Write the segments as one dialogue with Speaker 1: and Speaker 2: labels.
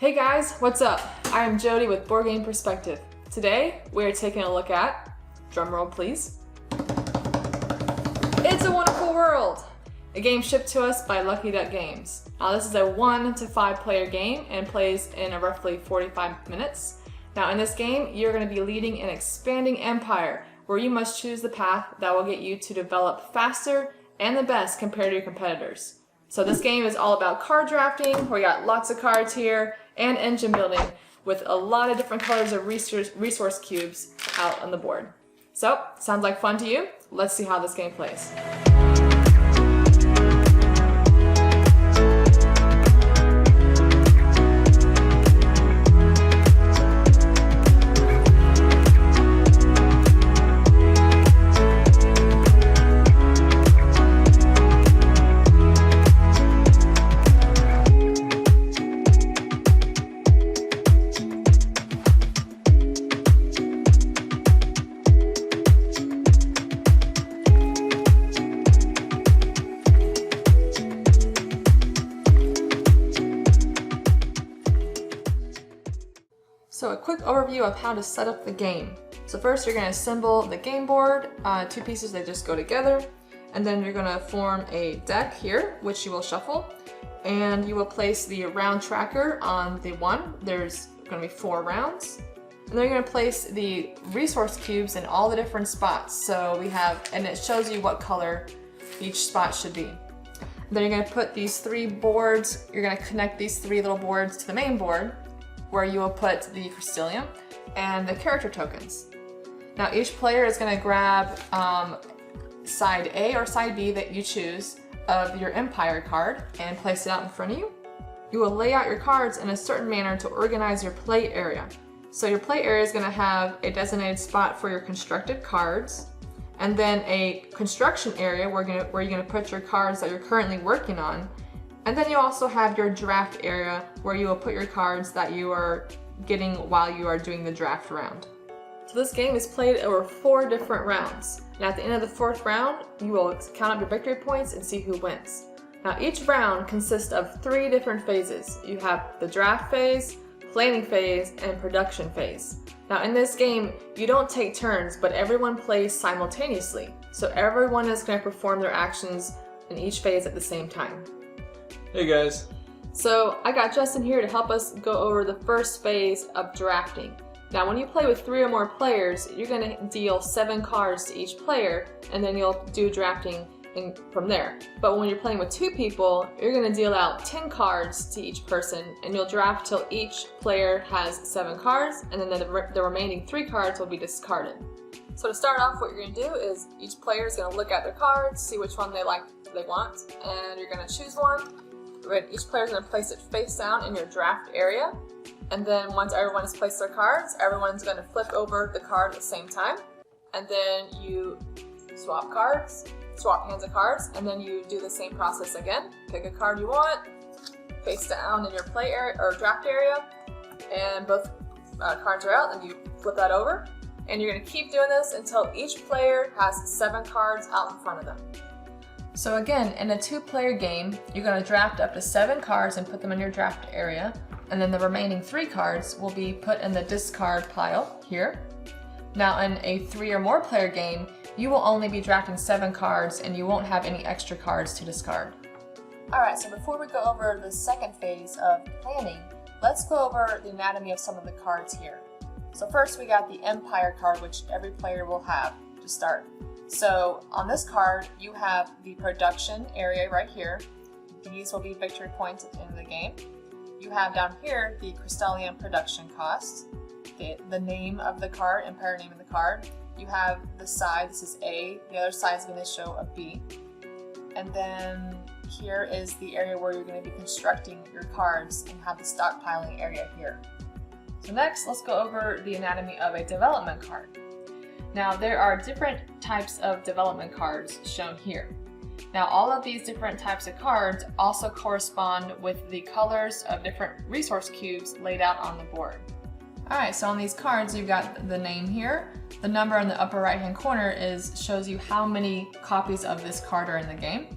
Speaker 1: Hey guys, what's up? I am Jody with Board Game Perspective. Today, we are taking a look at, drumroll please, It's a Wonderful World, a game shipped to us by Lucky Duck Games. Now this is a 1 to 5 player game and plays in a roughly 45 minutes. Now in this game, you're going to be leading an expanding empire where you must choose the path that will get you to develop faster and the best compared to your competitors. So this game is all about card drafting, where we got lots of cards here, and engine building with a lot of different colors of resource cubes out on the board. So, sounds like fun to you? Let's see how this game plays. So a quick overview of how to set up the game. So first you're going to assemble the game board, two pieces that just go together, and then you're going to form a deck here, which you will shuffle, and you will place the round tracker on the one. There's going to be 4 rounds. And then you're going to place the resource cubes in all the different spots. So we have, and it shows you what color each spot should be. Then you're going to put these 3 boards, you're going to connect these 3 little boards to the main board, where you will put the crystallium and the character tokens. Now each player is going to grab side A or side B that you choose of your Empire card and place it out in front of you. You will lay out your cards in a certain manner to organize your play area. So your play area is going to have a designated spot for your constructed cards, and then a construction area where you're going to put your cards that you're currently working on. And then you also have your draft area where you will put your cards that you are getting while you are doing the draft round. So this game is played over 4 different rounds. And at the end of the 4th round, you will count up your victory points and see who wins. Now each round consists of 3 different phases. You have the draft phase, planning phase, and production phase. Now in this game, you don't take turns, but everyone plays simultaneously. So everyone is going to perform their actions in each phase at the same time.
Speaker 2: Hey guys.
Speaker 1: So I got Justin here to help us go over the first phase of drafting. Now when you play with 3 or more players, you're going to deal 7 cards to each player, and then you'll do drafting from there. But when you're playing with 2 people, you're going to deal out 10 cards to each person, and you'll draft till each player has 7 cards, and then the remaining 3 cards will be discarded. So to start off, what you're going to do is each player is going to look at their cards, see which one they want, and you're going to choose one. Each player is going to place it face down in your draft area, and then once everyone has placed their cards, everyone's going to flip over the card at the same time, and then you swap hands of cards, and then you do the same process again. Pick a card you want, face down in your play area or draft area, and both cards are out, and you flip that over, and you're going to keep doing this until each player has 7 cards out in front of them. So again, in a 2-player game, you're going to draft up to 7 cards and put them in your draft area, and then the remaining 3 cards will be put in the discard pile here. Now in a 3 or more player game, you will only be drafting 7 cards and you won't have any extra cards to discard. Alright, so before we go over the second phase of planning, let's go over the anatomy of some of the cards here. So first we got the Empire card, which every player will have to start. So on this card, you have the production area right here. These will be victory points at the end of the game. You have down here the crystallium production cost, the name of the card, Empire name of the card. You have the side, this is A, the other side is going to show a B. And then here is the area where you're going to be constructing your cards and have the stockpiling area here. So next, let's go over the anatomy of a development card. Now there are different types of development cards shown here. Now all of these different types of cards also correspond with the colors of different resource cubes laid out on the board. Alright, so on these cards you've got the name here. The number in the upper right hand corner shows you how many copies of this card are in the game.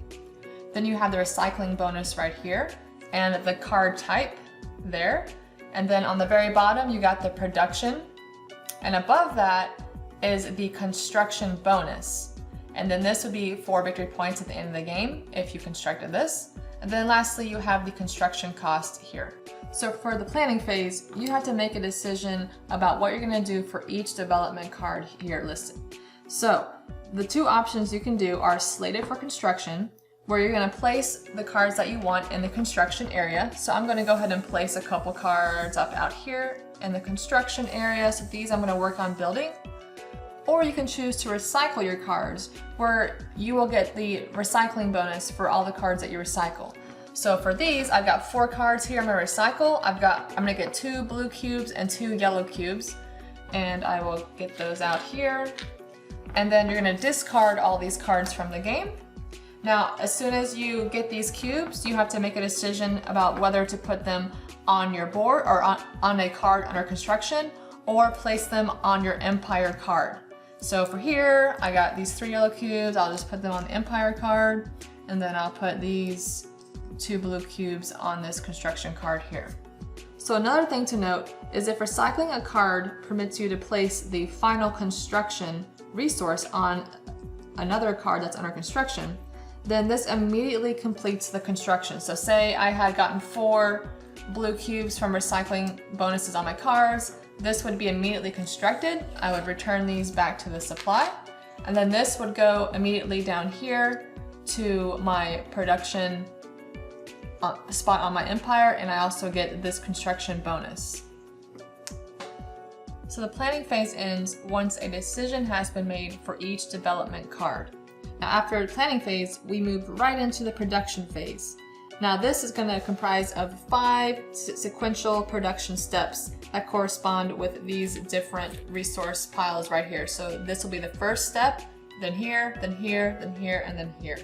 Speaker 1: Then you have the recycling bonus right here, and the card type there. And then on the very bottom, you got the production. And above that is the construction bonus. And then this would be 4 victory points at the end of the game if you constructed this. And then lastly, you have the construction cost here. So for the planning phase, you have to make a decision about what you're gonna do for each development card here listed. So the two options you can do are slated for construction, where you're gonna place the cards that you want in the construction area. So I'm gonna go ahead and place a couple cards up out here in the construction area. So these I'm gonna work on building. Or you can choose to recycle your cards, where you will get the recycling bonus for all the cards that you recycle. So for these, I've got 4 cards here I'm gonna recycle. I'm gonna get 2 blue cubes and 2 yellow cubes. And I will get those out here. And then you're gonna discard all these cards from the game. Now, as soon as you get these cubes, you have to make a decision about whether to put them on your board or on a card under construction, or place them on your Empire card. So for here, I got these 3 yellow cubes. I'll just put them on the Empire card, and then I'll put these 2 blue cubes on this construction card here. So another thing to note is if recycling a card permits you to place the final construction resource on another card that's under construction, then this immediately completes the construction. So say I had gotten 4 blue cubes from recycling bonuses on my cards, this would be immediately constructed. I would return these back to the supply, and then this would go immediately down here to my production spot on my Empire, and I also get this construction bonus. So the planning phase ends once a decision has been made for each development card. Now after the planning phase, we move right into the production phase. Now this is going to comprise of 5 sequential production steps that correspond with these different resource piles right here. So this will be the first step, then here, then here, then here, and then here.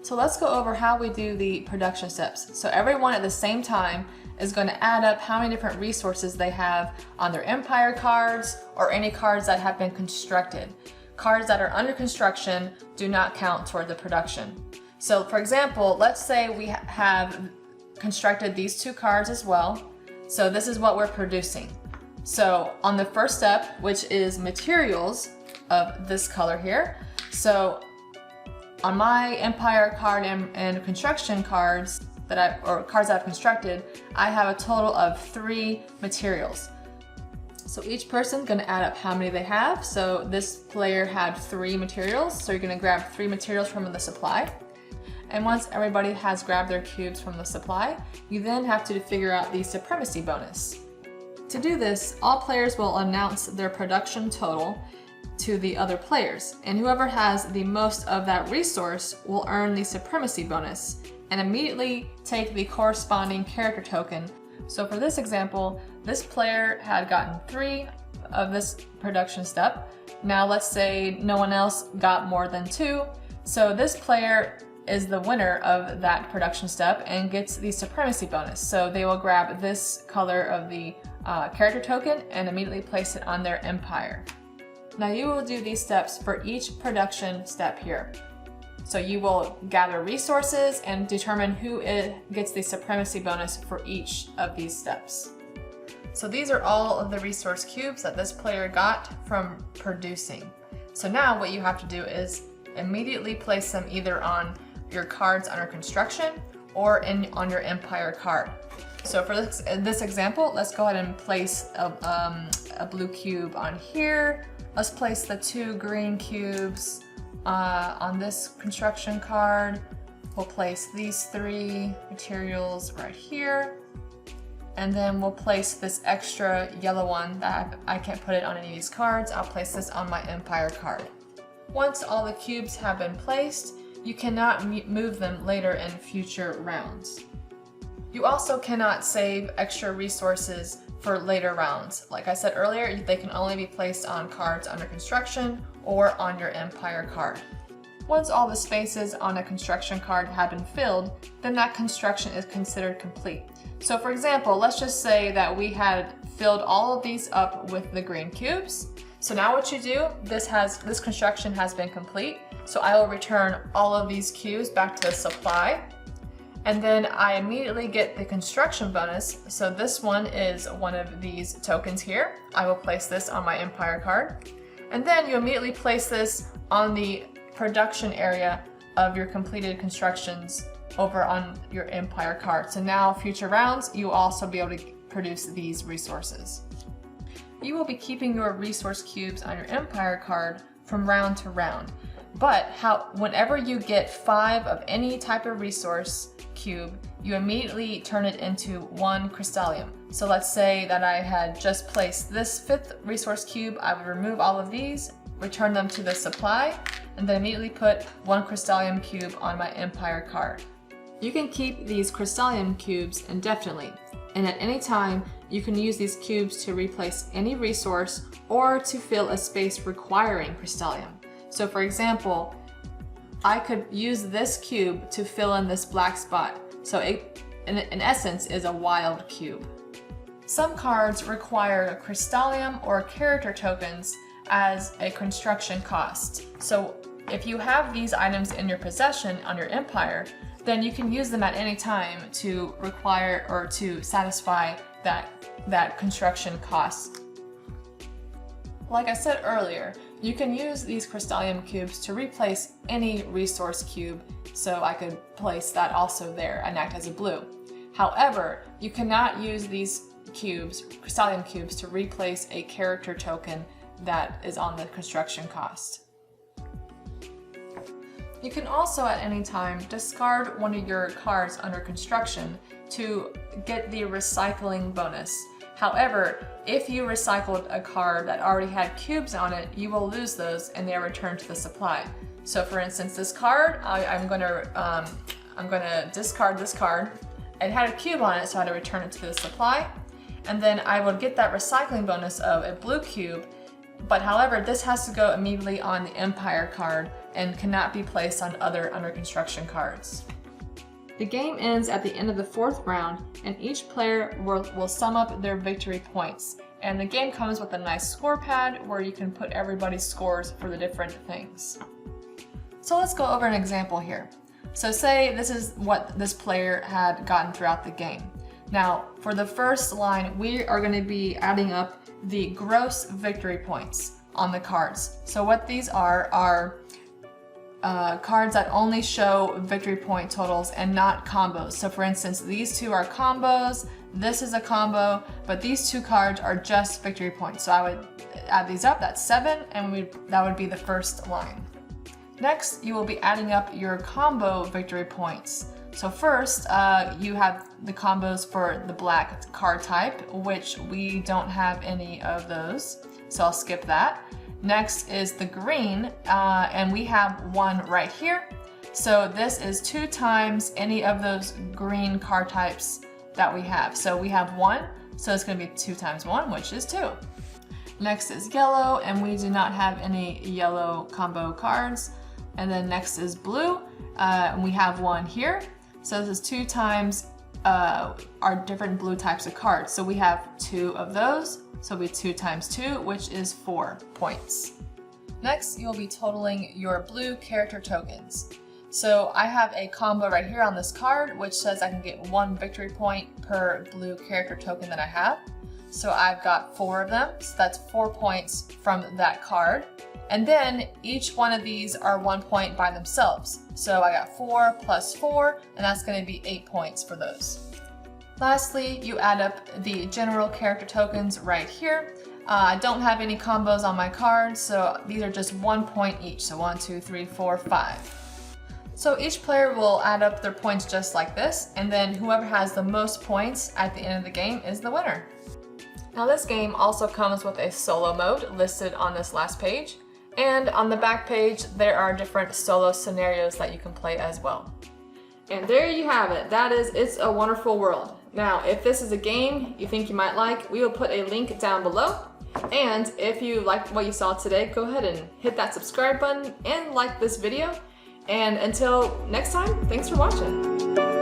Speaker 1: So let's go over how we do the production steps. So everyone at the same time is going to add up how many different resources they have on their Empire cards or any cards that have been constructed. Cards that are under construction do not count toward the production. So for example, let's say we have constructed these 2 cards as well. So this is what we're producing. So on the first step, which is materials of this color here. So on my Empire card and construction cards cards that I've constructed, I have a total of 3 materials. So each person's gonna add up how many they have. So this player had 3 materials, so you're gonna grab 3 materials from the supply. And once everybody has grabbed their cubes from the supply, you then have to figure out the supremacy bonus. To do this, all players will announce their production total to the other players, and whoever has the most of that resource will earn the supremacy bonus and immediately take the corresponding character token. So for this example, this player had gotten 3 of this production step. Now let's say no one else got more than 2. So this player is the winner of that production step and gets the supremacy bonus. So they will grab this color of the character token and immediately place it on their Empire. Now you will do these steps for each production step here. So you will gather resources and determine who gets the supremacy bonus for each of these steps. So these are all of the resource cubes that this player got from producing. So now what you have to do is immediately place them either on your cards under construction or on your Empire card. So for this example, let's go ahead and place a blue cube on here. Let's place the 2 green cubes on this construction card. We'll place these 3 materials right here. And then we'll place this extra yellow one that I can't put it on any of these cards. I'll place this on my Empire card. Once all the cubes have been placed, you cannot move them later in future rounds. You also cannot save extra resources for later rounds. Like I said earlier, they can only be placed on cards under construction or on your Empire card. Once all the spaces on a construction card have been filled, then that construction is considered complete. So for example, let's just say that we had filled all of these up with the green cubes. So now what you do, this construction has been complete. So I will return all of these cubes back to the supply. And then I immediately get the construction bonus. So this one is one of these tokens here. I will place this on my Empire card. And then you immediately place this on the production area of your completed constructions over on your Empire card. So now future rounds, you will also be able to produce these resources. You will be keeping your resource cubes on your Empire card from round to round. But whenever you get 5 of any type of resource cube, you immediately turn it into 1 crystallium. So let's say that I had just placed this 5th resource cube, I would remove all of these, return them to the supply, and then immediately put 1 crystallium cube on my Empire card. You can keep these crystallium cubes indefinitely, and at any time you can use these cubes to replace any resource or to fill a space requiring crystallium. So for example, I could use this cube to fill in this black spot. So it, in essence, is a wild cube. Some cards require crystallium or character tokens as a construction cost. So if you have these items in your possession on your Empire, then you can use them at any time to require or to satisfy that construction cost. Like I said earlier, you can use these crystallium cubes to replace any resource cube, so I could place that also there and act as a blue. However, you cannot use these cubes, crystallium cubes, to replace a character token that is on the construction cost. You can also at any time discard one of your cards under construction to get the recycling bonus. However, if you recycled a card that already had cubes on it, you will lose those and they are returned to the supply. So for instance, this card, I'm gonna discard this card. It had a cube on it, so I had to return it to the supply. And then I would get that recycling bonus of a blue cube, but however, this has to go immediately on the Empire card and cannot be placed on other under construction cards. The game ends at the end of the 4th round, and each player will sum up their victory points. And the game comes with a nice score pad where you can put everybody's scores for the different things. So let's go over an example here. So say this is what this player had gotten throughout the game. Now, for the first line, we are going to be adding up the gross victory points on the cards. So what these are cards that only show victory point totals and not combos. So for instance, these two are combos, this is a combo, but these 2 cards are just victory points. So I would add these up, that's 7, and that would be the first line. Next, you will be adding up your combo victory points. So first, you have the combos for the black card type, which we don't have any of those, so I'll skip that. Next is the green, and we have 1 right here. So this is 2 times any of those green card types that we have. So we have 1, so it's going to be 2 times 1, which is 2. Next is yellow, and we do not have any yellow combo cards. And then next is blue, and we have 1 here. So this is 2 times our different blue types of cards. So we have 2 of those. So it'll be 2 times 2, which is 4 points. Next, you'll be totaling your blue character tokens. So I have a combo right here on this card, which says I can get 1 victory point per blue character token that I have. So I've got 4 of them, so that's 4 points from that card. And then each one of these are 1 point by themselves. So I got 4 plus 4, and that's going to be 8 points for those. Lastly, you add up the general character tokens right here. I don't have any combos on my cards, so these are just 1 point each. So 1, 2, 3, 4, 5. So each player will add up their points just like this, and then whoever has the most points at the end of the game is the winner. Now this game also comes with a solo mode listed on this last page, and on the back page there are different solo scenarios that you can play as well. And there you have it. That is It's a Wonderful World. Now, if this is a game you think you might like, we will put a link down below. And if you liked what you saw today, go ahead and hit that subscribe button and like this video. And until next time, thanks for watching.